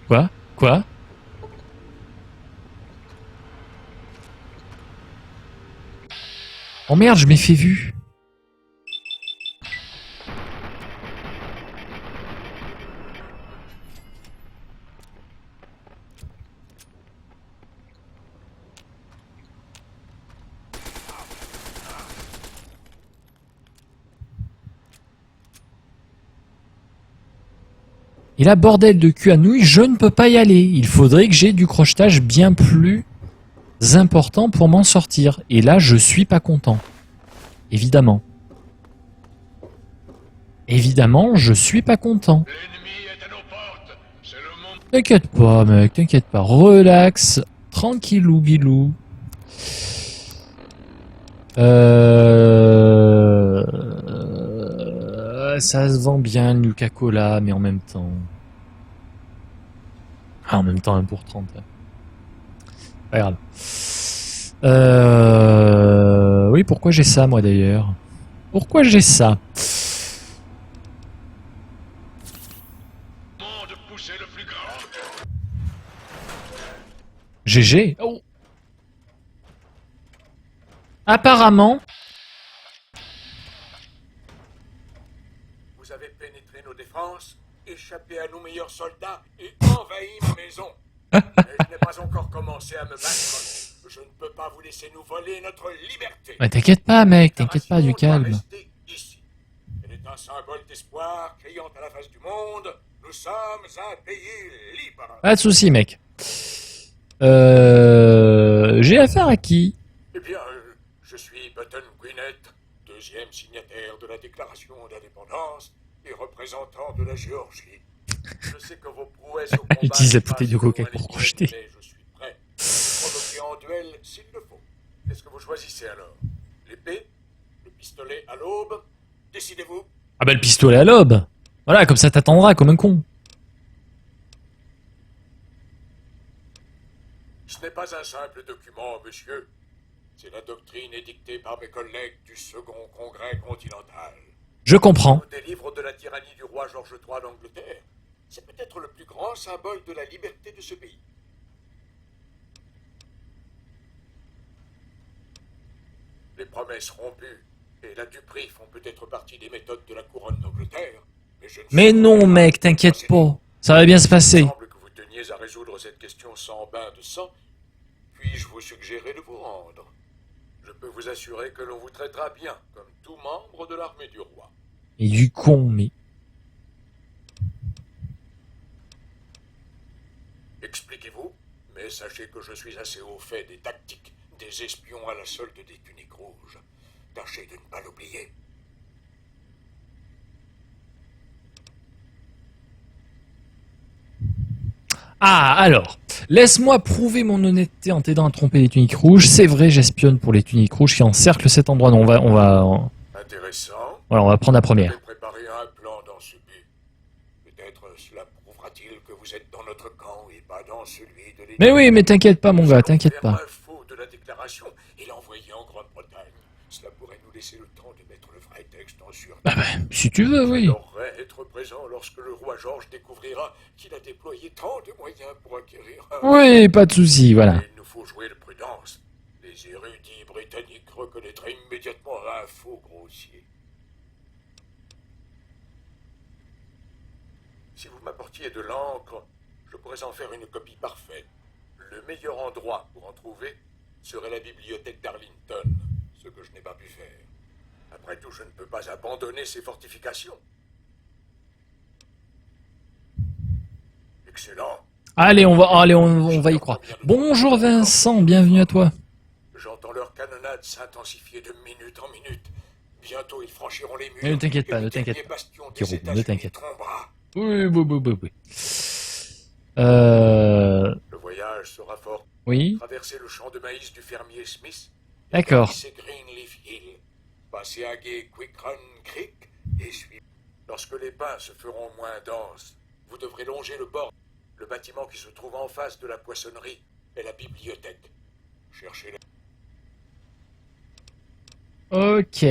Quoi? Quoi? Oh merde, je m'ai fait vu. Et là, bordel de cul à nouilles, je ne peux pas y aller. Il faudrait que j'ai du crochetage bien plus important pour m'en sortir. Et là, je suis pas content. Évidemment. Évidemment, je suis pas content. L'ennemi est à nos portes. C'est le moment. T'inquiète pas, mec, t'inquiète pas. Relax. Tranquillou, bilou. Ça se vend bien, le Nuka-Cola, mais en même temps... Ah, en même temps, 1 pour 30. Ouais. Pas grave. Oui, pourquoi j'ai ça, moi, d'ailleurs? Pourquoi j'ai ça? Moment de pousser le plus grand. GG. Oh. Apparemment... Vous avez pénétré nos défenses, échappé à nos meilleurs soldats et envahi ma maison. Mais je n'ai pas encore commencé à me battre. Je ne peux pas vous laisser nous voler notre liberté. Ouais, t'inquiète pas, mec, t'inquiète pas, du La nation doit calme. rester ici. Elle est un symbole d'espoir criant à la face du monde. Nous sommes un pays libre. Pas de soucis, mec. J'ai affaire à qui? Eh bien, je suis Button Gwinnett, deuxième signataire de la Déclaration d'indépendance et représentant de la Géorgie. Je sais que vos prouesses au combat... Utilise la bouteille de coca pour crocheter. Mais je suis prêt. Provoquer en duel s'il le faut. Qu'est-ce que vous choisissez alors? L'épée? Le pistolet à l'aube? Décidez-vous. Ah bah le pistolet à l'aube. Voilà, comme ça t'attendra comme un con. Ce n'est pas un simple document, monsieur. C'est la doctrine édictée par mes collègues du Second Congrès continental. Je comprends. Nous délivre de la tyrannie du roi George III d'Angleterre. C'est peut-être le plus grand symbole de la liberté de ce pays. Les promesses rompues et la duperie font peut-être partie des méthodes de la couronne d'Angleterre. Mais non, mec, t'inquiète pas. Ça va bien se passer. Il semble que vous teniez à résoudre cette question sans bain de sang. Puis-je vous suggérer de vous rendre? Je peux vous assurer que l'on vous traitera bien, comme tout membre de l'armée du roi. Et du con, mais... Expliquez-vous, mais sachez que je suis assez au fait des tactiques des espions à la solde des tuniques rouges. Tâchez de ne pas l'oublier. Ah, alors, laisse-moi prouver mon honnêteté en t'aidant à tromper les tuniques rouges. C'est vrai, j'espionne pour les tuniques rouges qui encerclent cet endroit. Non, Intéressant. voilà, on va prendre la Je première. vais préparer un plan dans ce but. Peut-être cela prouvera-t-il que vous êtes dans notre camp et pas dans celui de l'ennemi. Mais oui, mais t'inquiète pas, mon gars, t'inquiète Faire pas. un faux de la déclaration et l'envoyer en Grande-Bretagne. Cela pourrait nous laisser le temps de mettre le vrai texte en sur. Ah ben, si tu veux, oui. J'adorerais être présent lorsque le roi George découvrira qu'il a déployé tant de moyens pour acquérir un... Oui, pas de souci, voilà. Il nous faut jouer de prudence. Les érudits britanniques reconnaîtraient immédiatement un faux grossier. Si vous m'apportiez de l'encre, je pourrais en faire une copie parfaite. Le meilleur endroit pour en trouver serait la bibliothèque d'Arlington, ce que je n'ai pas pu faire. Après tout, je ne peux pas abandonner ces fortifications. Excellent. Allez, on va y croire. Bonjour Vincent, bienvenue à toi. J'entends leur canonnade s'intensifier de minute en minute. Bientôt, ils franchiront les murs. Ne t'inquiète pas, et le ne t'inquiète dernier pas. bastion des Kiro, ne États-Unis t'inquiète. tombera. Oui. Le voyage sera fort. Oui, Traverser le champ de maïs du fermier Smith. d'accord. Glisser Greenleaf Hill. Passer à Gay Quick Run Creek et suivre. Lorsque les pins se feront moins denses, vous devrez longer le bord. Le bâtiment qui se trouve en face de la poissonnerie est la bibliothèque. Cherchez-la. Ok.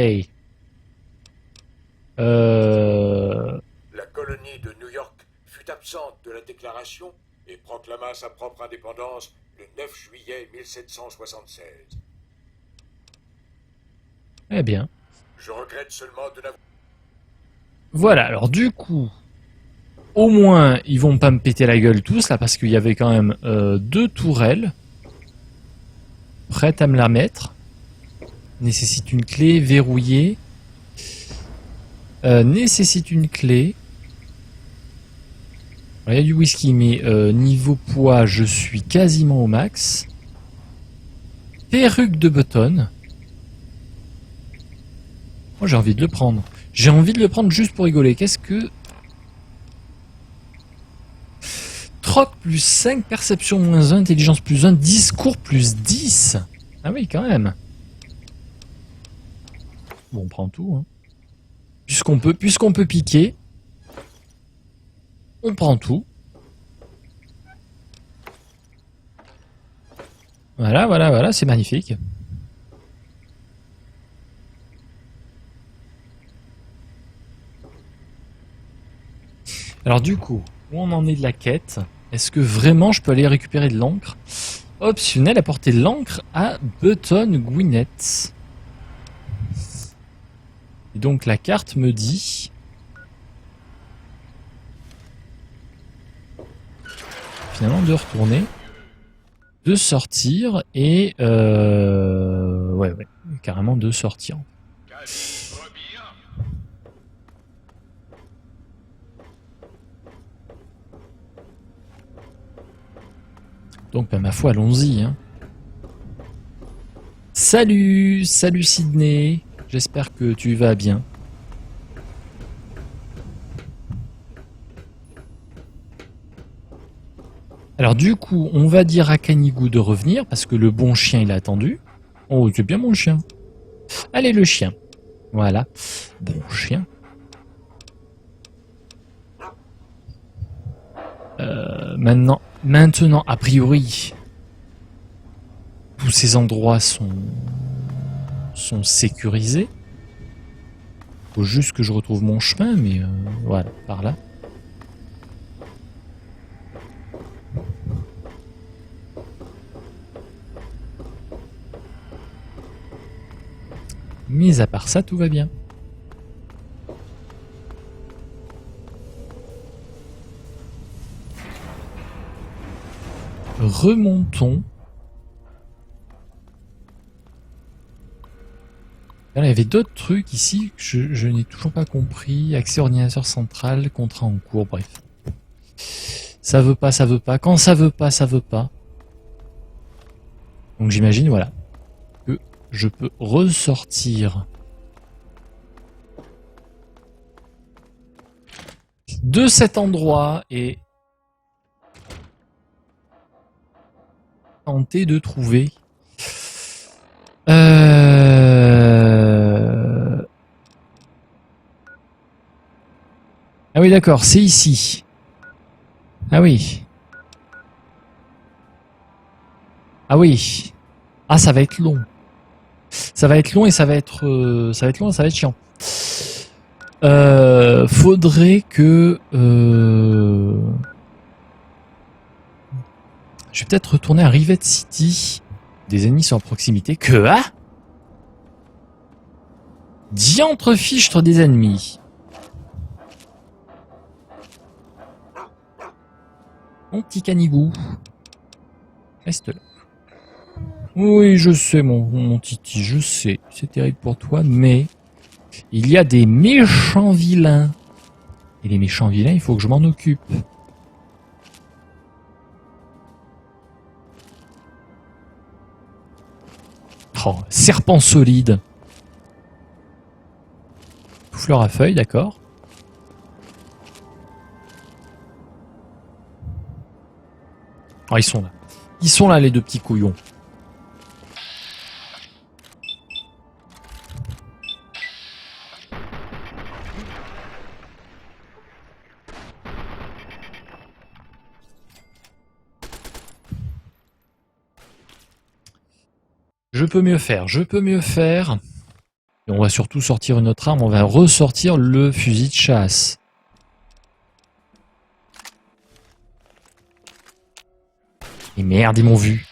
La colonie de New York fut absente de la déclaration et proclama sa propre indépendance le 9 juillet 1776. Eh bien. Je regrette seulement de n'avoir... Voilà, alors du coup, au moins, ils vont pas me péter la gueule tous, là, parce qu'il y avait quand même 2 tourelles prêtes à me la mettre. Nécessite une clé verrouillée. Nécessite une clé. Il y a du whisky, mais niveau poids, je suis quasiment au max. Perruque de Button. Moi, j'ai envie de le prendre. J'ai envie de le prendre juste pour rigoler. Qu'est-ce que... Troc plus 5, perception moins 1, intelligence plus 1, discours plus 10. Ah oui, quand même. Bon, on prend tout. Hein. Puisqu'on peut piquer, on prend tout. Voilà, c'est magnifique. Alors du coup, où on en est de la quête? Est-ce que vraiment je peux aller récupérer de l'encre? Optionnel, apporter de l'encre à Button Gwinnett. Et donc la carte me dit... Finalement de retourner, de sortir et... Ouais, carrément de sortir. Donc, bah, ma foi, allons-y. Hein. Salut Sydney. J'espère que tu vas bien. Alors du coup, on va dire à Canigou de revenir parce que le bon chien il a attendu. Oh, c'est bien mon chien. Allez le chien. Voilà. Bon chien. Maintenant, a priori, tous ces endroits sont sécurisés. Faut juste que je retrouve mon chemin, mais voilà, par là. Mais à part ça, tout va bien. Remontons. Alors, il y avait d'autres trucs ici que je n'ai toujours pas compris. Accès ordinateur central, contrat en cours, bref. Ça veut pas. Quand ça veut pas, ça veut pas. Donc j'imagine, voilà, que je peux ressortir de cet endroit et tenter de trouver Ah oui, d'accord, c'est ici. Ah oui. Ah oui. Ah, ça va être long. Ça Ça va être long et ça va être long et ça va être chiant. Faudrait que je vais peut-être retourner à Rivet City. Des ennemis sont à proximité. Que ah diantre fichtre des ennemis. Mon petit canigou. Reste là. Oui, je sais, mon titi, je sais. C'est terrible pour toi, mais il y a des méchants vilains. Et les méchants vilains, il faut que je m'en occupe. Oh, serpent solide. Fleur à feuilles, d'accord. Oh, ils sont là. Ils sont là, les deux petits couillons. Je peux mieux faire, je peux mieux faire. Et on va surtout sortir une autre arme, on va ressortir le fusil de chasse. Et merde, ils m'ont vu.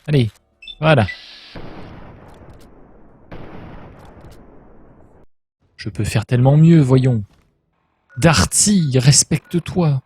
Allez, voilà. Je peux faire tellement mieux, voyons. Darty, respecte-toi.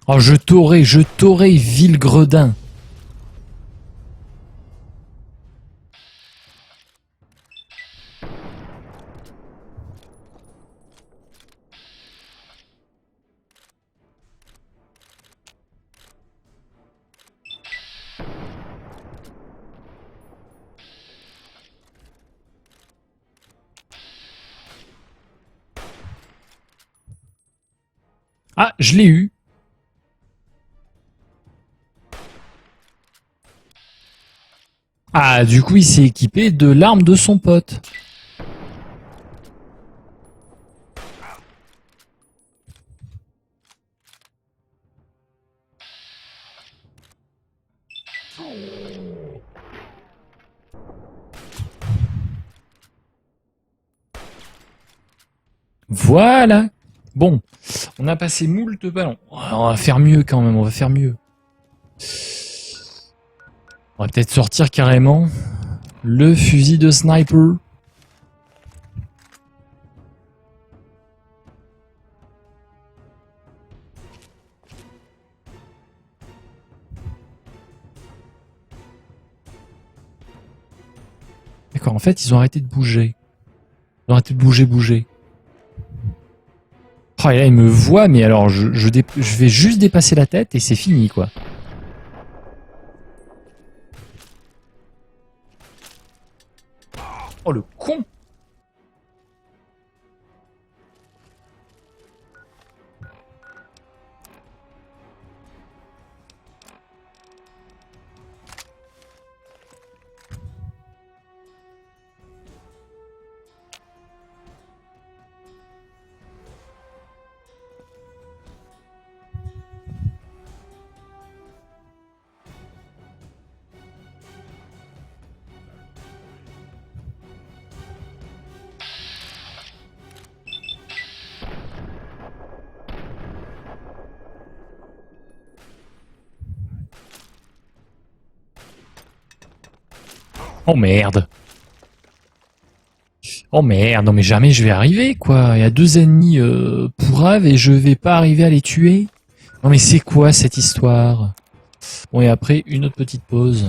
Oh, je t'aurai, vil gredin. Ah, je l'ai eu. Ah, du coup, il s'est équipé de l'arme de son pote. Voilà. Bon, on a passé moult ballons. On va faire mieux quand même, on va faire mieux. On va peut-être sortir carrément le fusil de sniper. D'accord, en fait, ils ont arrêté de bouger. Ils ont arrêté de bouger. Oh, et là, ils me voient, mais alors, je vais juste dépasser la tête et c'est fini, quoi. Oh, le con! Oh merde. Oh merde, non mais jamais je vais arriver, quoi. Il y a 2 ennemis pourraves et je vais pas arriver à les tuer. Non mais c'est quoi cette histoire? Bon, et après, une autre petite pause.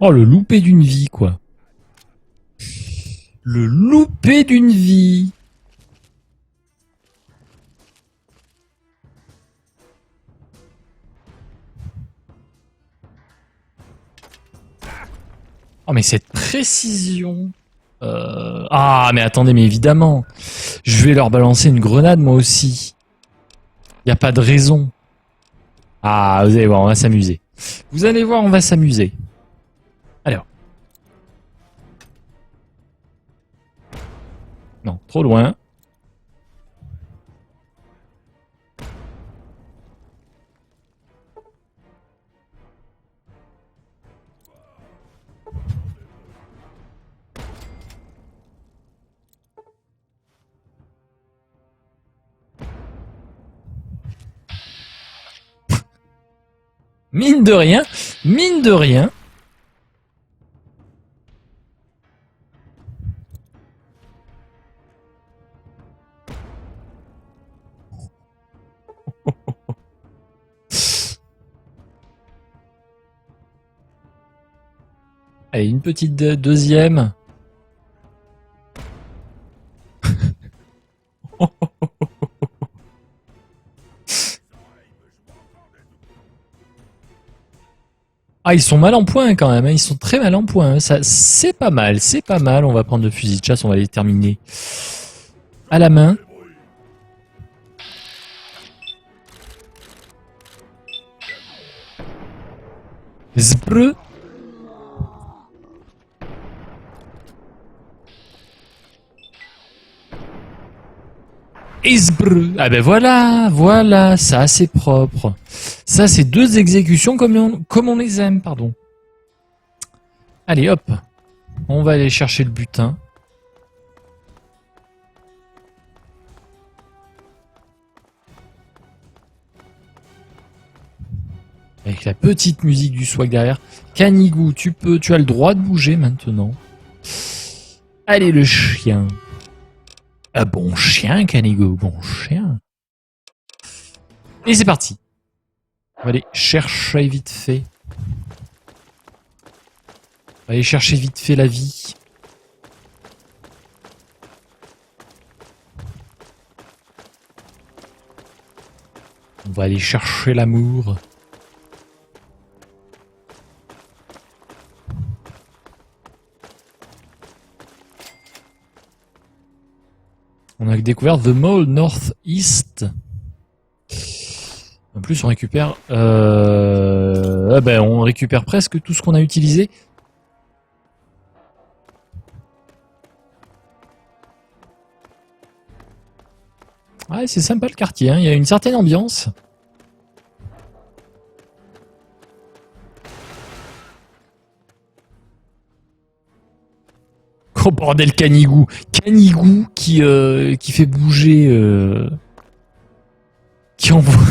Oh, le loupé d'une vie, quoi. Le loupé d'une vie. Oh, mais cette précision. Ah, mais attendez, mais évidemment. Je vais leur balancer une grenade, moi aussi. Y a pas de raison. Ah, vous allez voir, on va s'amuser. Vous allez voir, on va s'amuser. Alors. Non, trop loin. Mine de rien, mine de rien. Allez, une petite deuxième. Ah, ils sont mal en point quand même, hein. Ils sont très mal en point, hein. Ça, c'est pas mal, c'est pas mal. On va prendre le fusil de chasse, on va les terminer à la main. Zbreu. Isbreu. Ah ben voilà, voilà, ça c'est propre. Ça c'est 2 exécutions comme on les aime, pardon. Allez hop, on va aller chercher le butin. Avec la petite musique du swag derrière. Canigou, tu as le droit de bouger maintenant. Allez le chien. Ah bon chien, Canigou, bon chien. Et c'est parti. On va aller chercher vite fait. On va aller chercher vite fait la vie. On va aller chercher l'amour. On a découvert The Mall Northeast. En plus, on récupère... on récupère presque tout ce qu'on a utilisé. Ouais, c'est sympa le quartier, hein. Il y a une certaine ambiance. Oh bordel, Canigou. Canigou qui fait bouger... qui envoie...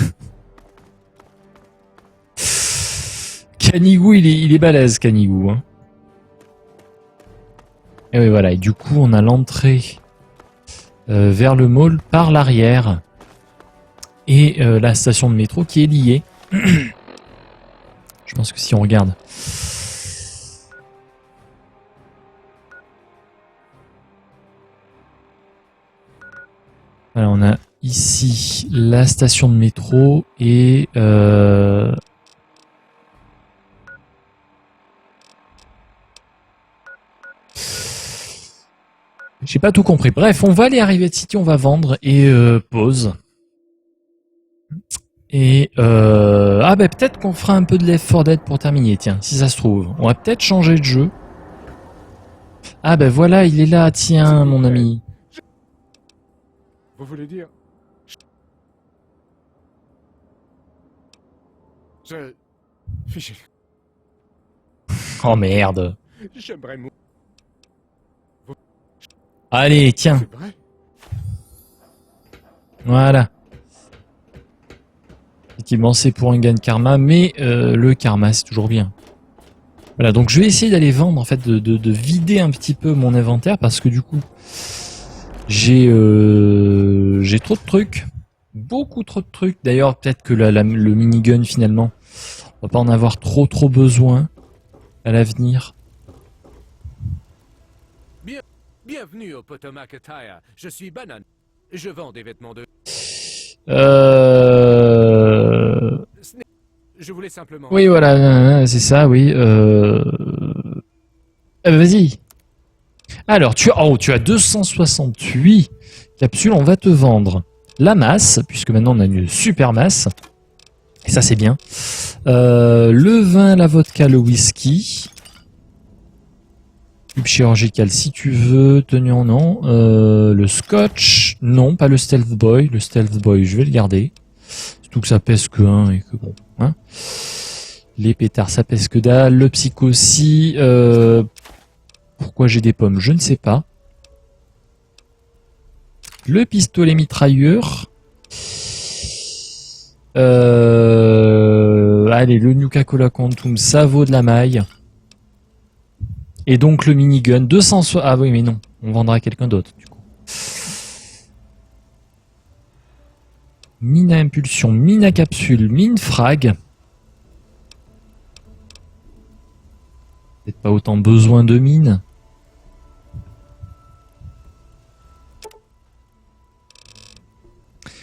Canigou, il est balèze, Canigou. Hein. Et oui, voilà. Et du coup, on a l'entrée vers le mall par l'arrière. Et la station de métro qui est liée. Je pense que si on regarde... Alors, on a ici la station de métro et... J'ai pas tout compris. Bref, on va aller à Rivet City, on va vendre et pause. Et ah ben peut-être qu'on fera un peu de Left 4 Dead pour terminer, tiens, si ça se trouve. On va peut-être changer de jeu. Ah ben voilà, il est là, tiens, mon ami. Vous voulez dire... J'ai... Fiché. Oh merde. J'aimerais mourir. Allez, tiens. C'est vrai? Voilà. Effectivement, c'est pour un gain de karma, mais le karma, c'est toujours bien. Voilà, donc je vais essayer d'aller vendre, en fait, de vider un petit peu mon inventaire, parce que du coup, j'ai trop de trucs. Beaucoup trop de trucs. D'ailleurs, peut-être que le minigun, finalement, on va pas en avoir trop besoin à l'avenir. Bienvenue au Potomac Attire. Je suis Banane. Je vends des vêtements de... Je voulais simplement... Oui, voilà, c'est ça, oui. Vas-y. Alors, tu as 268 capsules. On va te vendre la masse, puisque maintenant on a une super masse. Et ça, c'est bien. Le vin, la vodka, le whisky. Tube chirurgical si tu veux. Tenue non. Le scotch. Non, pas le stealth boy. Le stealth boy, je vais le garder. Surtout que ça pèse que 1 et que bon. Hein. Les pétards, ça pèse que dalle. Le psycho aussi. Pourquoi j'ai des pommes, je ne sais pas. Le pistolet mitrailleur. Allez, le Nuka-Cola Quantum, ça vaut de la maille. Et donc le minigun, 200... Ah oui, mais non, on vendra à quelqu'un d'autre, du coup. Mine à impulsion, mine à capsule, mine frag. Peut-être pas autant besoin de mine.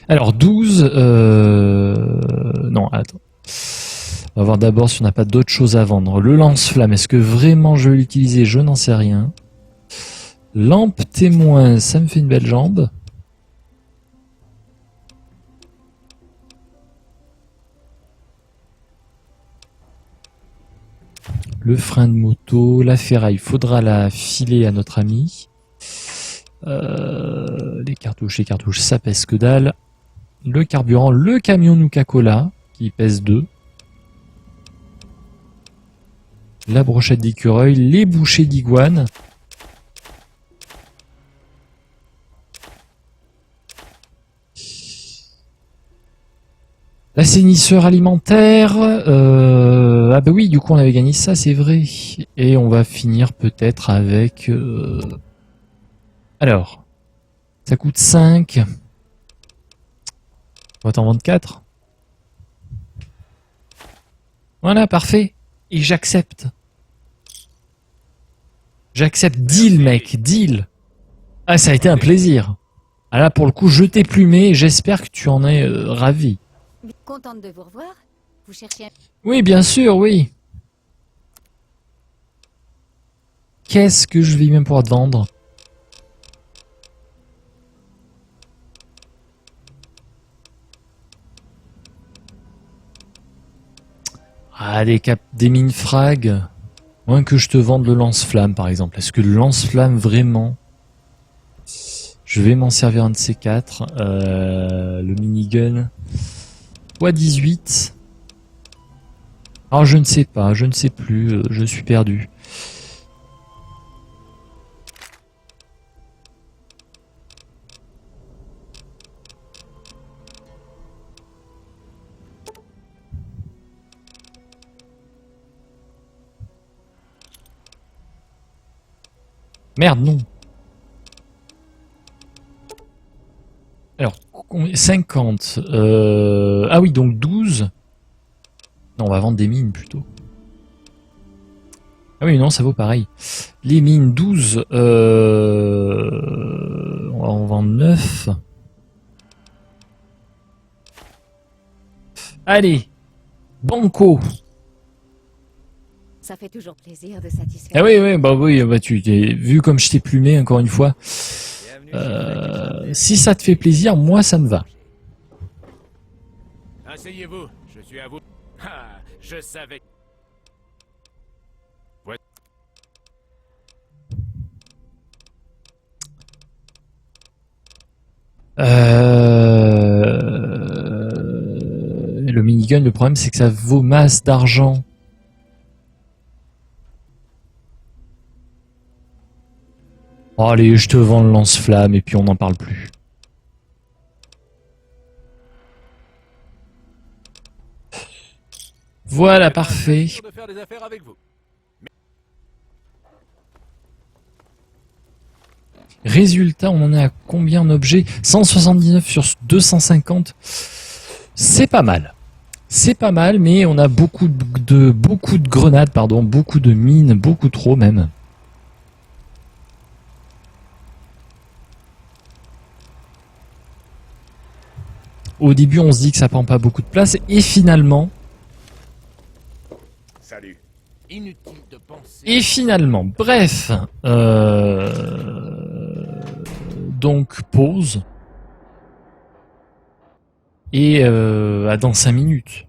Alors 12... Non, attends. On va voir d'abord si on n'a pas d'autres choses à vendre. Le lance-flamme, est-ce que vraiment je vais l'utiliser? Je n'en sais rien. Lampe témoin, ça me fait une belle jambe. Le frein de moto, la ferraille, il faudra la filer à notre ami. Les cartouches, ça pèse que dalle. Le carburant, le camion Nuka-Cola, qui pèse 2. La brochette d'écureuil, les bouchées d'iguane. L'assainisseur alimentaire. Ah bah oui, du coup on avait gagné ça, c'est vrai. Et on va finir peut-être avec... Alors, ça coûte 5. On va t'en vendre 4. Voilà, parfait. Et j'accepte. J'accepte. Deal, mec, deal. Ah, ça a été un plaisir. Ah là, pour le coup, je t'ai plumé. J'espère que tu en es ravi. Contente de vous revoir. Vous cherchez un... Oui, bien sûr, oui. Qu'est-ce que je vais bien pouvoir te vendre? Ah, des mines frag. Moins que je te vende le lance-flamme, par exemple. Est-ce que le lance-flamme, vraiment... Je vais m'en servir un de ces 4. Le minigun. Poids 18. Alors, je ne sais pas, je ne sais plus. Je suis perdu. Merde, non. Alors, 50. Ah oui, donc 12. Non, on va vendre des mines plutôt. Ah oui, non, ça vaut pareil. Les mines, 12. On va en vendre 9. Allez. Banco. Ça fait toujours plaisir de satisfaire. Ah oui, oui, bah tu t'es vu comme je t'ai plumé encore une fois. Si ça te fait plaisir, moi ça me va. Asseyez-vous, je suis à vous. Ah, je savais. Ouais. Le minigun, le problème c'est que ça vaut masse d'argent. Oh, allez, je te vends le lance-flamme et puis on n'en parle plus. Voilà, parfait. De faire des affaires avec vous. Résultat, on en est à combien en objets? 179 sur 250. C'est pas mal. C'est pas mal, mais on a beaucoup de grenades, pardon, beaucoup de mines, beaucoup trop même. Au début, on se dit que ça prend pas beaucoup de place, et finalement, Salut. Inutile de penser. bref, donc pause, et à dans 5 minutes.